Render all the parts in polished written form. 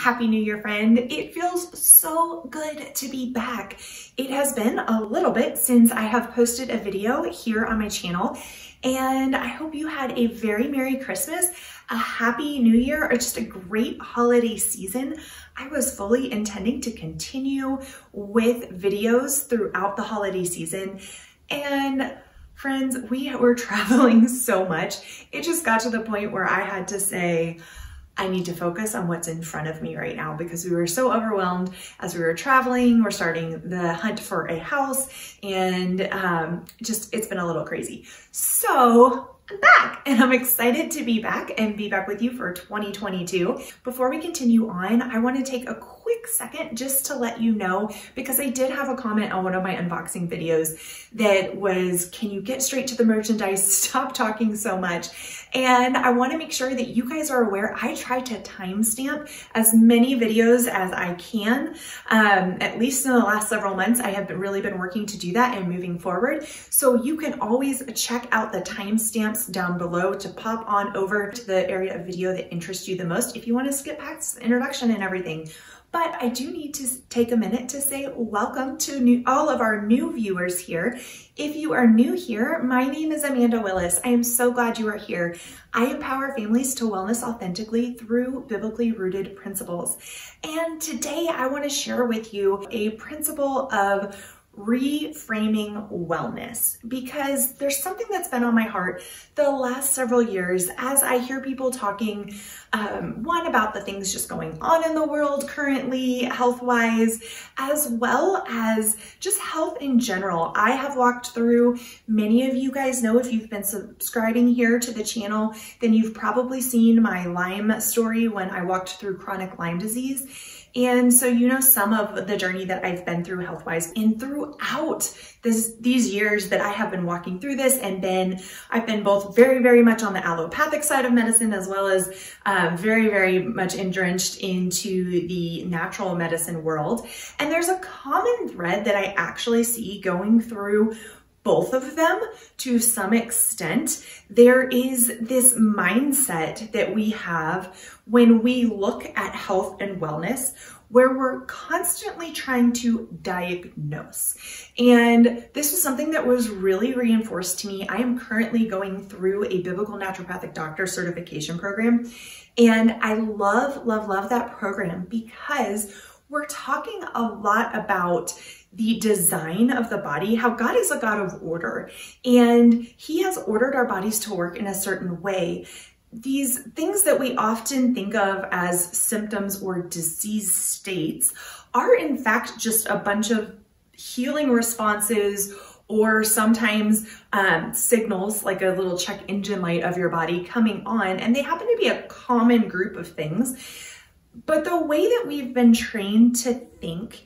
Happy New Year, friend. It feels so good to be back. It has been a little bit since I have posted a video here on my channel, and I hope you had a very Merry Christmas, a Happy New Year, or just a great holiday season. I was fully intending to continue with videos throughout the holiday season, and friends, we were traveling so much. It just got to the point where I had to say, I need to focus on what's in front of me right now because we were so overwhelmed as we were traveling. We're starting the hunt for a house, and it's been a little crazy. So I'm back, and I'm excited to be back and be back with you for 2022. Before we continue on, I want to take a quick second just to let you know, because I did have a comment on one of my unboxing videos that was, can you get straight to the merchandise? Stop talking so much. And I want to make sure that you guys are aware, I try to timestamp as many videos as I can. At least in the last several months, I have really been working to do that and moving forward. So you can always check out the timestamps down below to pop on over to the area of video that interests you the most if you want to skip past the introduction and everything. But I do need to take a minute to say welcome to all of our new viewers here. If you are new here, my name is Amanda Willis. I am so glad you are here. I empower families to wellness authentically through biblically rooted principles. And today I want to share with you a principle of reframing wellness, because there's something that's been on my heart the last several years as I hear people talking, one, about the things just going on in the world currently, health-wise, as well as just health in general. I have walked through, many of you guys know, if you've been subscribing here to the channel, then you've probably seen my Lyme story when I walked through chronic Lyme disease. And so you know some of the journey that I've been through health-wise, and throughout these years that I have been walking through this, and I've been both very, very much on the allopathic side of medicine, as well as very, very much drenched into the natural medicine world. And there's a common thread that I actually see going through both of them to some extent. There is this mindset that we have when we look at health and wellness, where we're constantly trying to diagnose. And this was something that was really reinforced to me. I am currently going through a biblical naturopathic doctor certification program. And I love, love, love that program because we're talking a lot about the design of the body, how God is a God of order, and He has ordered our bodies to work in a certain way. These things that we often think of as symptoms or disease states are in fact just a bunch of healing responses, or sometimes signals, like a little check engine light of your body coming on, and they happen to be a common group of things. But the way that we've been trained to think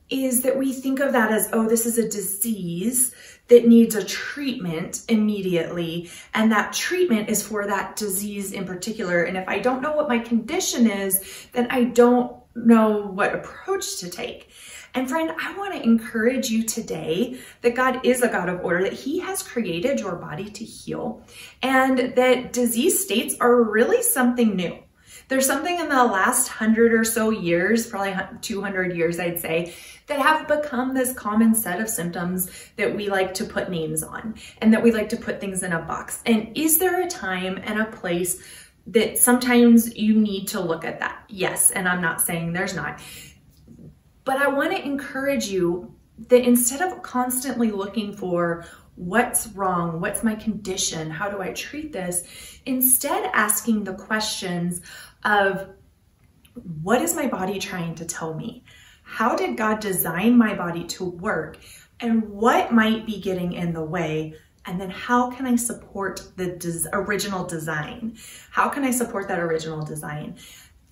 is that we think of that as, oh, this is a disease that needs a treatment immediately, and that treatment is for that disease in particular. And if I don't know what my condition is, then I don't know what approach to take. And friend, I want to encourage you today that God is a God of order, that He has created your body to heal, and that disease states are really something new. There's something in the last 100 or so years, probably 200 years, I'd say, that have become this common set of symptoms that we like to put names on, and that we like to put things in a box. And is there a time and a place that sometimes you need to look at that? Yes, and I'm not saying there's not. But I want to encourage you that instead of constantly looking for what's wrong, what's my condition, how do I treat this, instead asking the questions of, what is my body trying to tell me? How did God design my body to work? And what might be getting in the way? And then how can I support the original design? How can I support that original design?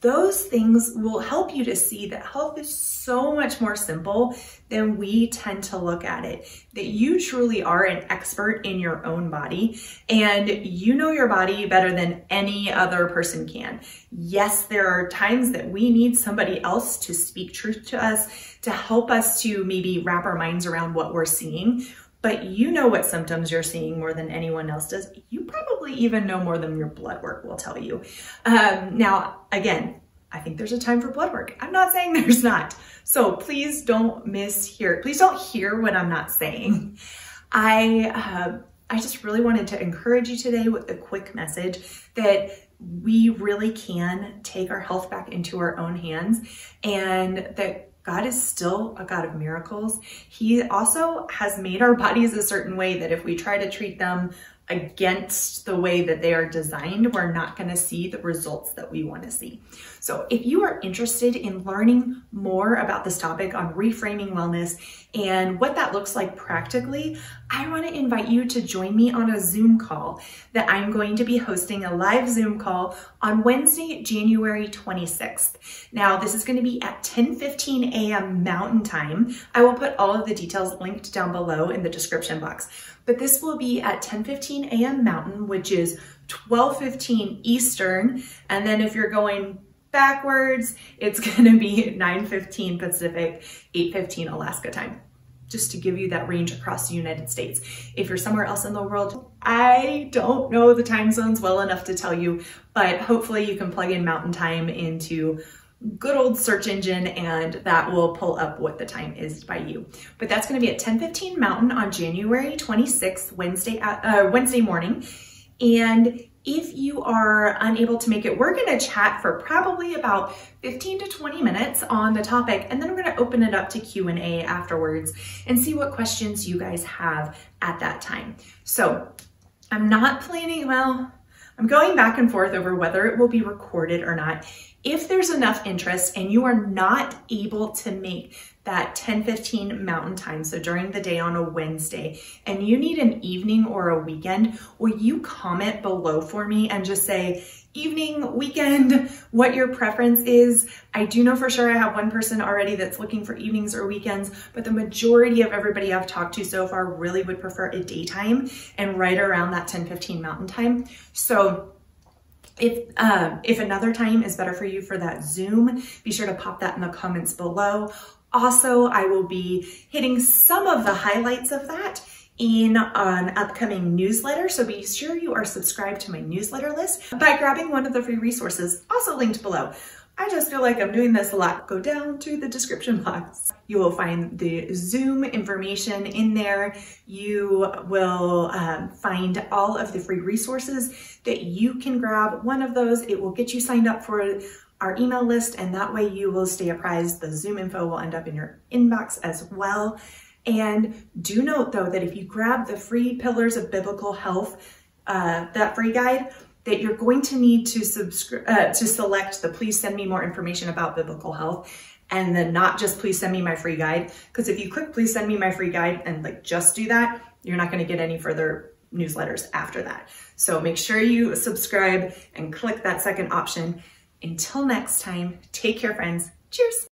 Those things will help you to see that health is so much more simple than we tend to look at it. That you truly are an expert in your own body, and you know your body better than any other person can. Yes, there are times that we need somebody else to speak truth to us, to help us to maybe wrap our minds around what we're seeing. But you know what symptoms you're seeing more than anyone else does. You probably even know more than your blood work will tell you. Now, again, I think there's a time for blood work. I'm not saying there's not. So please don't mishear. Please don't hear what I'm not saying. I just really wanted to encourage you today with a quick message that we really can take our health back into our own hands, and that God is still a God of miracles. He also has made our bodies a certain way that if we try to treat them against the way that they are designed, we're not going to see the results that we want to see. So if you are interested in learning more about this topic on reframing wellness and what that looks like practically, I want to invite you to join me on a Zoom call that I'm going to be hosting, a live Zoom call on Wednesday, January 26th. Now, this is going to be at 10:15 a.m. Mountain Time. I will put all of the details linked down below in the description box. But this will be at 10:15 a.m. Mountain, which is 12:15 Eastern. And then if you're going backwards, it's going to be 9:15 Pacific, 8:15 Alaska time, just to give you that range across the United States. If you're somewhere else in the world, I don't know the time zones well enough to tell you, but hopefully you can plug in Mountain Time into good old search engine and that will pull up what the time is by you. But that's going to be at 10:15 Mountain on January 26th, Wednesday morning. And if you are unable to make it, we're going to chat for probably about 15 to 20 minutes on the topic, and then we're going to open it up to Q&A afterwards and see what questions you guys have at that time. So I'm not planning, well, I'm going back and forth over whether it will be recorded or not. If there's enough interest and you are not able to make that 10:15 Mountain Time, so during the day on a Wednesday, and you need an evening or a weekend, will you comment below for me and just say evening, weekend, what your preference is? I do know for sure I have one person already that's looking for evenings or weekends, but the majority of everybody I've talked to so far really would prefer a daytime and right around that 10:15 Mountain Time. So if another time is better for you for that Zoom, be sure to pop that in the comments below. Also, I will be hitting some of the highlights of that in an upcoming newsletter, so be sure you are subscribed to my newsletter list by grabbing one of the free resources, also linked below. I just feel like I'm doing this a lot. Go down to the description box. You will find the Zoom information in there. You will find all of the free resources that you can grab. One of those, it will get you signed up for our email list, and that way you will stay apprised. The Zoom info will end up in your inbox as well. And do note though that if you grab the free Pillars of Biblical Health, that free guide, that you're going to need to select the please send me more information about biblical health, and then not just please send me my free guide. Because if you click please send me my free guide and like just do that, you're not going to get any further newsletters after that. So make sure you subscribe and click that second option. Until next time, take care, friends. Cheers.